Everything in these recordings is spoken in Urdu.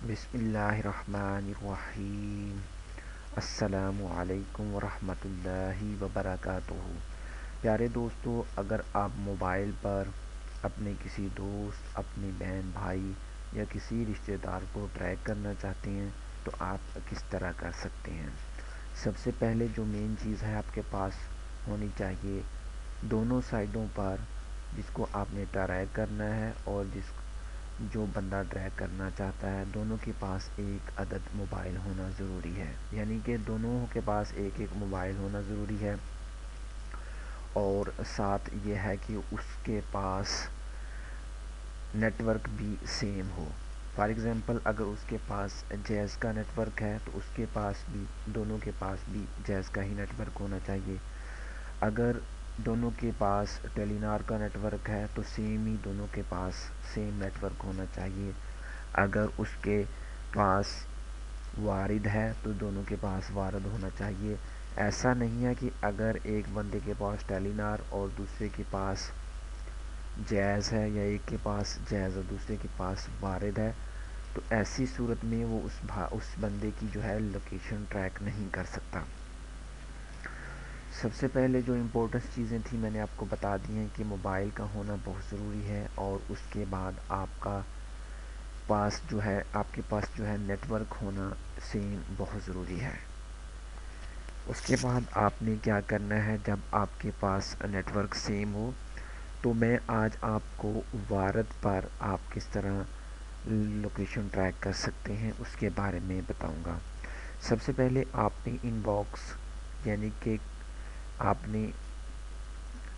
بسم اللہ الرحمن الرحیم۔ السلام علیکم ورحمۃ اللہ وبرکاتہ۔ پیارے دوستو، اگر آپ موبائل پر اپنے کسی دوست، اپنی بہن، بھائی یا کسی رشتہ دار کو ٹریک کرنا چاہتے ہیں تو آپ کس طرح کر سکتے ہیں؟ سب سے پہلے جو مین چیز ہے آپ کے پاس ہونی چاہیے، دونوں سائڈوں پر جس کو آپ نے ٹریک کرنا ہے اور جو بندہ ٹریک کرنا چاہتا ہے، دونوں کے پاس ایک عدد موبائل ہونا ضروری ہے، یعنی کہ دونوں کے پاس ایک ایک موبائل ہونا ضروری ہے، اور ساتھ یہ ہے کہ اس کے پاس نیٹ ورک بھی سیم ہو۔ فار ایگزامپل، اگر اس کے پاس جیز کا نیٹ ورک ہے تو اس کے پاس بھی، دونوں کے پاس بھی جیز کا ہی نیٹ ورک ہونا چاہیے۔ اگر دونوں کے پاس ٹیلی نار کا نیٹ ورک ہے تو سیم ہی دونوں کے پاس سیم نیٹ ورک ہونا چاہیے۔ اگر اس کے پاس وارد ہے تو دونوں کے پاس وارد ہونا چاہیے۔ ایسا نہیں ہے کہ اگر ایک بندے کے پاس ٹیلی نار اور دوسرے کے پاس جیز ہے، یا ایک کے پاس جیز اور دوسرے کے پاس وارد ہے، تو ایسی صورت میں وہ اس بندے کی جو ہے لوکیشن ٹریک نہیں کر سکتا۔ سب سے پہلے جو امپورٹنٹ چیزیں تھیں میں نے آپ کو بتا دی ہیں کہ موبائل کا ہونا بہت ضروری ہے، اور اس کے بعد آپ کے پاس جو ہے نیٹ ورک ہونا سیم بہت ضروری ہے۔ اس کے بعد آپ نے کیا کرنا ہے، جب آپ کے پاس نیٹ ورک سیم ہو تو میں آج آپ کو وارد پر آپ کس طرح لوکیشن ٹریک کر سکتے ہیں اس کے بارے میں بتاؤں گا۔ سب سے پہلے آپ نے ان باکس، یعنی کہ آپ نے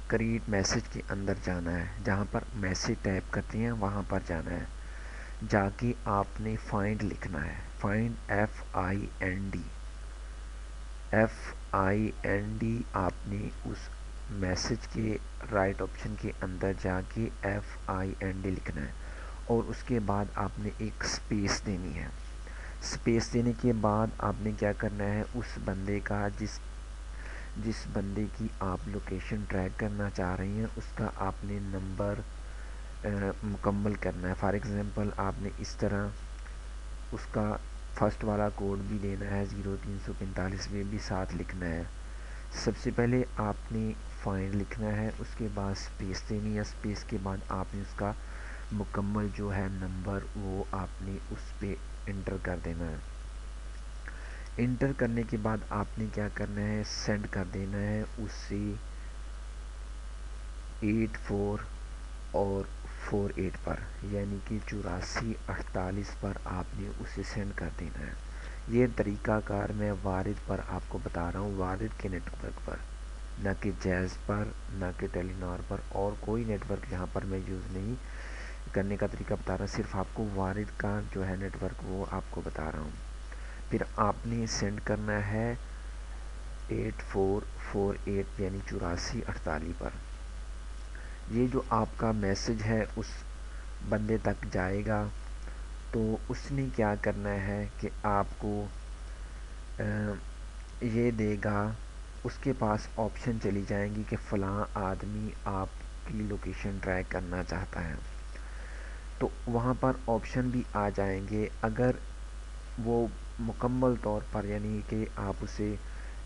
کریٹ میسج کے اندر جانا ہے، جہاں پر میسج ٹائپ کرتے ہیں وہاں پر جانا ہے۔ جا کے آپ نے فائنڈ لکھنا ہے، فائنڈ FIND آپ نے اس میسج کے رائٹ آپشن کے اندر جا کے FIND لکھنا ہے، اور اس کے بعد آپ نے ایک سپیس دینی ہے۔ سپیس دینے کے بعد آپ نے کیا کرنا ہے، اس بندے کا جس بندے کی آپ لوکیشن ٹریک کرنا چاہ رہی ہیں اس کا آپ نے نمبر مکمل کرنا ہے۔ فار ایگزامپل، آپ نے اس طرح اس کا فرسٹ والا کوڈ بھی دینا ہے 0345 میں بھی ساتھ لکھنا ہے۔ سب سے پہلے آپ نے فائنڈ لکھنا ہے، اس کے بعد سپیس دینی ہے، سپیس کے بعد آپ نے اس کا مکمل جو ہے نمبر وہ آپ نے اس پہ انٹر کر دینا ہے۔ انٹر کرنے کے بعد آپ نے کیا کرنا ہے، سینڈ کر دینا ہے اسے 84 اور 48 پر، یعنی کہ 8448 پر آپ نے اسے سینڈ کر دینا ہے۔ یہ طریقہ کار میں وارد پر آپ کو بتا رہا ہوں، وارد کے نیٹ ورک پر، نہ کہ جیز پر، نہ کہ ٹیلی نار پر، اور کوئی نیٹ ورک یہاں پر میں یوز نہیں کرنے کا طریقہ بتا رہا، صرف آپ کو وارد کا جو ہے نیٹ ورک وہ آپ کو بتا رہا ہوں۔ پھر آپ نے سینڈ کرنا ہے 8448 یعنی 8448 پر۔ یہ جو آپ کا میسج ہے اس بندے تک جائے گا، تو اس نے کیا کرنا ہے کہ آپ کو یہ دے گا، اس کے پاس آپشن چلی جائیں گی کہ فلاں آدمی آپ کی لوکیشن ٹریک کرنا چاہتا ہے، تو وہاں پر آپشن بھی آ جائیں گے۔ اگر وہ مکمل طور پر، یعنی کہ آپ اسے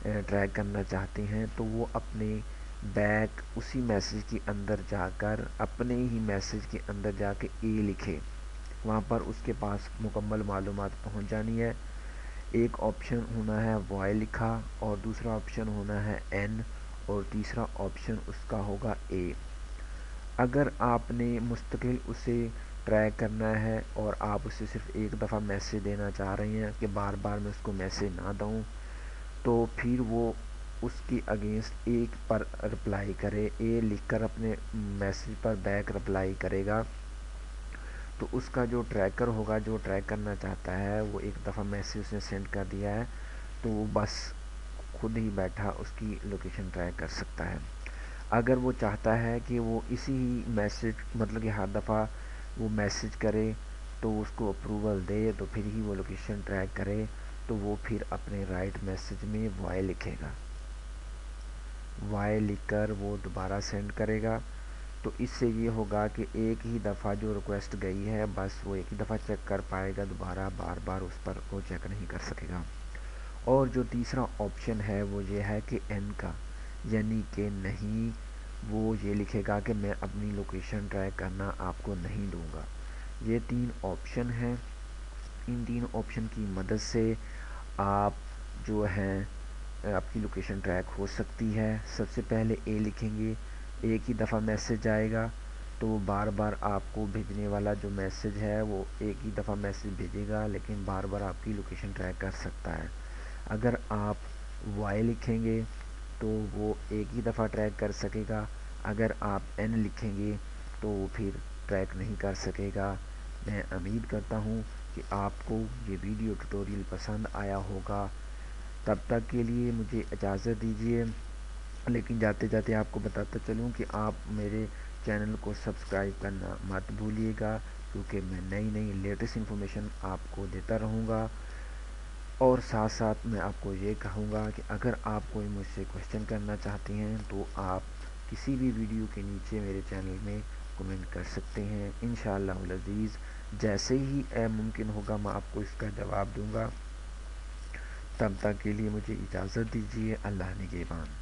ٹریک کرنا چاہتے ہیں، تو وہ اپنے بیک اسی میسج کے اندر جا کر، اپنے ہی میسج کے اندر جا کے اے لکھے، وہاں پر اس کے پاس مکمل معلومات پہنچ جانی ہے۔ ایک آپشن ہونا ہے وائی لکھا، اور دوسرا آپشن ہونا ہے این، اور تیسرا آپشن اس کا ہوگا اے۔ اگر آپ نے مستقل اسے ٹریک کرنا ہے اور آپ اسے صرف ایک دفعہ میسج دینا چاہ رہے ہیں کہ بار بار میں اس کو میسج نہ دوں، تو پھر وہ اس کی اگینسٹ ایک پر رپلائی کرے، اے لکھ کر اپنے میسج پر بیک رپلائی کرے گا، تو اس کا جو ٹریکر ہوگا، جو ٹریک کرنا چاہتا ہے، وہ ایک دفعہ میسج اس نے سینڈ کر دیا ہے تو وہ بس خود ہی بیٹھا اس کی لوکیشن ٹریک کر سکتا ہے۔ اگر وہ چاہتا ہے کہ وہ اسی ہی میسج، مطلب کہ ہر دفعہ وہ میسج کرے تو اس کو اپروول دے تو پھر ہی وہ لوکیشن ٹریک کرے، تو وہ پھر اپنے رائٹ میسج میں وائی لکھے گا، وائی لکھ کر وہ دوبارہ سینڈ کرے گا، تو اس سے یہ ہوگا کہ ایک ہی دفعہ جو ریکویسٹ گئی ہے بس وہ ایک ہی دفعہ چیک کر پائے گا، دوبارہ بار بار اس پر وہ چیک نہیں کر سکے گا۔ اور جو تیسرا آپشن ہے وہ یہ ہے کہ این کا، یعنی کہ نہیں، وہ یہ لکھے گا کہ میں اپنی لوکیشن ٹریک کرنا آپ کو نہیں دوں گا۔ یہ تین آپشن ہیں، ان تین آپشن کی مدد سے آپ جو ہیں آپ کی لوکیشن ٹریک ہو سکتی ہے۔ سب سے پہلے اے لکھیں گے، ایک ہی دفعہ میسج آئے گا تو وہ بار بار آپ کو بھیجنے والا جو میسج ہے وہ ایک ہی دفعہ میسج بھیجے گا، لیکن بار بار آپ کی لوکیشن ٹریک کر سکتا ہے۔ اگر آپ وائی لکھیں گے تو وہ ایک ہی دفعہ ٹریک کر سکے گا، اگر آپ این لکھیں گے تو وہ پھر ٹریک نہیں کر سکے گا۔ میں امید کرتا ہوں کہ آپ کو یہ ویڈیو ٹیوٹوریل پسند آیا ہوگا۔ تب تک کے لیے مجھے اجازت دیجیے، لیکن جاتے جاتے آپ کو بتاتا چلوں کہ آپ میرے چینل کو سبسکرائب کرنا مت بھولیے گا، کیونکہ میں نئی نئی لیٹسٹ انفارمیشن آپ کو دیتا رہوں گا۔ اور ساتھ ساتھ میں آپ کو یہ کہوں گا کہ اگر آپ کوئی مجھ سے کوشچن کرنا چاہتے ہیں تو آپ کسی بھی ویڈیو کے نیچے میرے چینل میں کمنٹ کر سکتے ہیں، انشاءاللہ العزیز جیسے ہی ممکن ہوگا میں آپ کو اس کا جواب دوں گا۔ تب تک کے لیے مجھے اجازت دیجیے، اللہ نگہبان۔